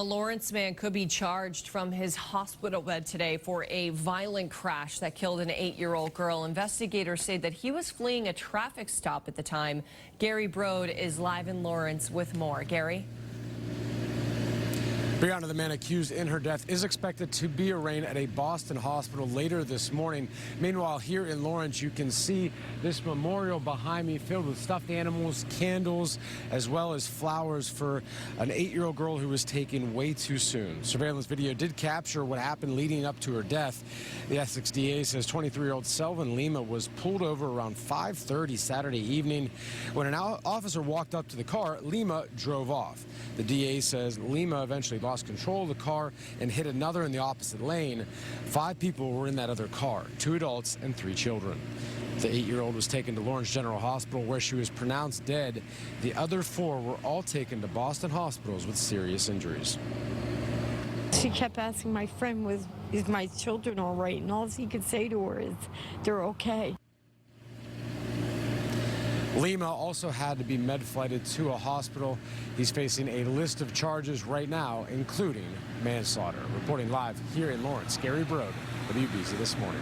A Lawrence man could be charged from his hospital bed today for a violent crash that killed an 8-year-old girl. Investigators say that he was fleeing a traffic stop at the time. Gary Brode is live in Lawrence with more. Gary? Brianna, the man accused in her death, is expected to be arraigned at a Boston hospital later this morning. Meanwhile, here in Lawrence, you can see this memorial behind me filled with stuffed animals, candles, as well as flowers for an 8-year-old girl who was taken way too soon. Surveillance video did capture what happened leading up to her death. The Essex DA says 23-year-old Selvin Lima was pulled over around 5:30 Saturday evening. When an officer walked up to the car, Lima drove off. The DA says Lima eventually lost control of the car and hit another in the opposite lane. 5 people were in that other car, 2 adults and 3 children. The 8-year-old was taken to Lawrence General Hospital where she was pronounced dead. The other 4 were all taken to Boston hospitals with serious injuries. She kept asking my friend, is my children all right? And all he could say to her is, they're okay. Lima also had to be med-flighted to a hospital. He's facing a list of charges right now, including manslaughter. Reporting live here in Lawrence, Gary Brode, WBZ This Morning.